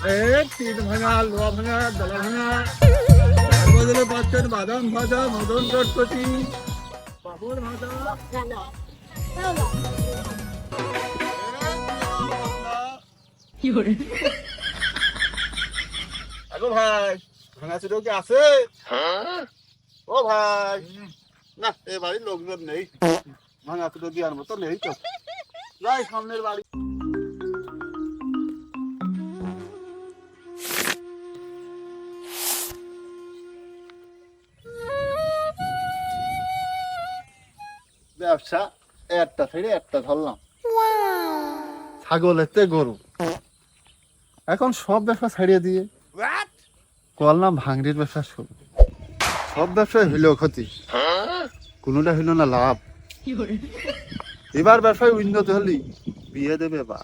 তিন ভাঙা লোহা ভাঙা দলা ভাঙা তার বদলে পাচ্ছেন বাদাম ভাজা মদন চটপটি পাপড় ভাজা আগো ভাই ভাঙা ছিল কি আছে ও ভাই না এ বাড়ির লোকজন নেই ভাঙা ছিল দেওয়ার মতো নেই তো যাই সামনের বাড়ি ব্যবসা একটা ছেড়ে একটা ধরলাম ছাগলের তে গরু এখন সব ব্যবসা ছাড়িয়ে দিয়ে করলাম ভাঙড়ির ব্যবসা শুরু সব ব্যবসায় হইল ক্ষতি কোনোটা হইল না লাভ এবার ব্যবসায় উন্নতি হলি বিয়ে দেবে বা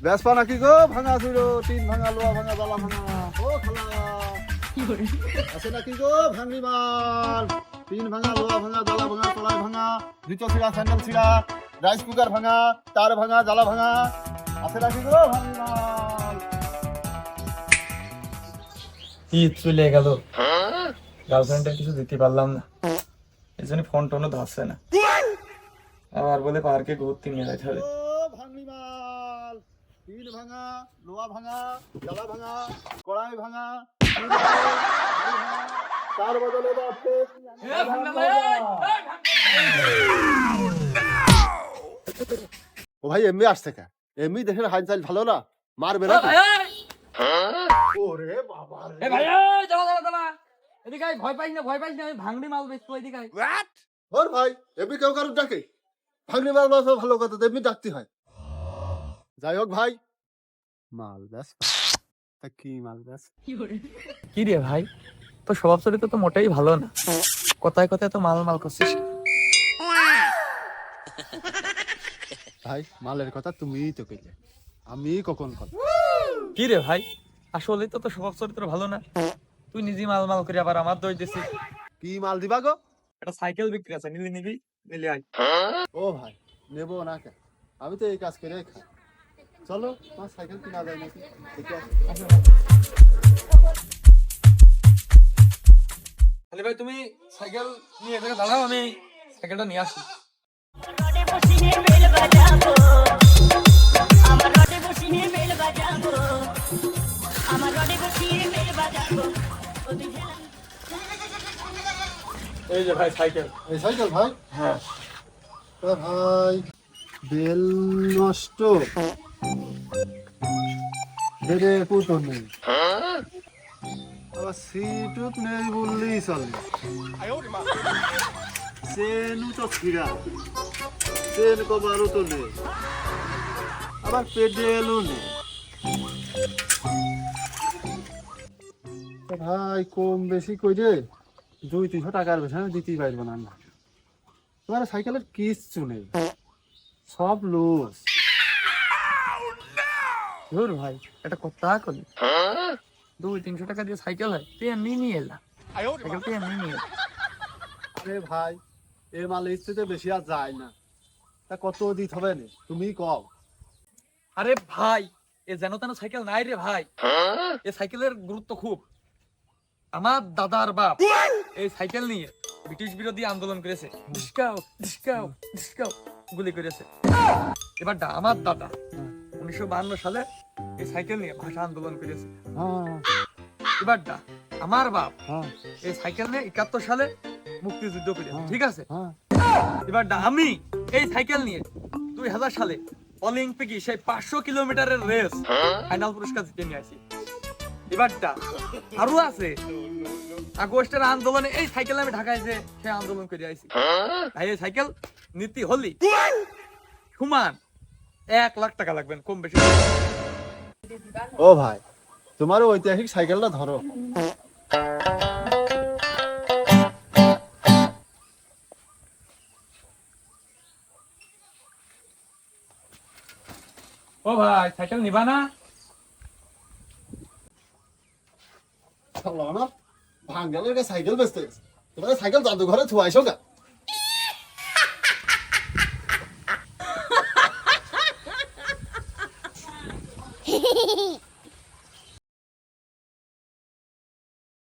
ব্যবসা নাকি গো ভাঙা ছিল তিন ভাঙা লোহা ভাঙা জ্বালা ভাঙা ও খালা আছে নাকি গো ভাঙড়ি মাল তিন ভাঙা লোহা ভাঙা জ্বালা ভাঙা কড়াই ভাঙা জুতো ছিঁড়া স্যান্ডেল ছিঁড়া রাইস কুকার ভাঙা তার ভাঙা জ্বালা ভাঙা আছে নাকি গো ভাঙড়ি মাল ঈদ চলে গেল গার্লফ্রেন্ডের কিছু দিতে পারলাম না এই জন্য ফোন টোনও ধরছে না আবার বলে পার্কে ঘুরতে নিয়ে যাইতে হবে ভাঙড়ি মাল তিন ভাঙা লোহা ভাঙা জ্বালা ভাঙা কড়াই ভাঙা তার বদলে ও ভাই এমনি আসছে কে এমনি দেখেন হাইচাল ভালো না মারবে না ওরে বাবা এ ভাই এই দাঁড়া দাঁড়া দাঁড়া এদিকে আয় ভয় পাইস না আমি ভাঙড়ি মাল বেচবো এদিকে আয় ওর ভাই এমনি কেউ কারণ ডাকে ভাঙড়ি মাল মাছ ভালো কথা এমনি ডাকতে হয় যাই হোক ভাই মাল ব্যাস তা কি মাল ব্যাস কি রে ভাই তো স্বভাব চরিত্র তো মোটেই ভালো না কথায় কথায় তো মাল মাল করছিস ভাই মালের কথা তুমিই তো কইলে আমি কখন কথা কি রে ভাই আসলে তো তোর স্বভাব চরিত্র ভালো না তুই নিজে মাল মাল করে আবার আমার দোষ দিছিস কি মাল দিবা গো একটা সাইকেল বিক্রি আছে নিবি নিলে আয় ও ভাই নেবো না কেন আমি তো এই কাজ করে খাই চলো তোমার সাইকেল কিনা যায় নাকি দেখে আসি। তাহলে ভাই তুমি সাইকেল নিয়ে এখানে দাঁড়াও আমি সাইকেলটা নিয়ে আসি এই যে ভাই সাইকেল এই সাইকেল ভাই হ্যাঁ তা ভাই বেল নষ্ট বেড়ে কুতো নেই আবার সিটুত নেই বললেই চলে চেনও তো ছিঁড়া চেন কবারও তো নেই আবার পেডেলও নেই তা ভাই কম বেশি করে 200-300 টাকার বেশি আমি দিতেই পারবো না তোমার সাইকেলের কিচ্ছু নেই সব লুজ ধুর ভাই এটা কথা কলি 200-300 টাকা দিয়ে সাইকেল হয় তুই এমনি নিয়ে এলা সাইকেল তুই এমনি নিয়ে এলা আরে ভাই এ মাল ইস্তিতে বেশি আর যায় না তা কত দিতে হবে না তুমি কও আরে ভাই এ যেন তেন সাইকেল নাই রে ভাই এই সাইকেলের গুরুত্ব খুব আমার দাদার বাপ এই সাইকেল নিয়ে ব্রিটিশ বিরোধী আন্দোলন করেছে ডিসকাও ডিসকাও ডিসকাও গুলি করেছে এবার আমার দাদা 1952 সালে এই সাইকেল নিয়ে ভাষা আন্দোলন করেছে এবার আমার বাপ এই সাইকেল নিয়ে 71 সালে মুক্তিযুদ্ধ করেছে ঠিক আছে এবার আমি এই সাইকেল নিয়ে 2000 সালে অলিম্পিকে সেই 500 কিলোমিটারের রেস ফাইনাল পুরস্কার জিতে নিয়ে আসি এবার আরো আছে আগস্টের আন্দোলনে এই সাইকেল আমি ঢাকায় যে সেই আন্দোলন করে আইছি ভাই এই সাইকেল নীতি হলি সমান 1 লাখ টাকা লাগবেন কম বেশি ও ভাই তোমার ঐতিহাসিক সাইকেলটা ধরো ও ভাই সাইকেল নিবা না ভাঙ্গালের সাইকেল বেচতে তোমার সাইকেল জাদুঘরে থুয়াইছো গা Hehehehe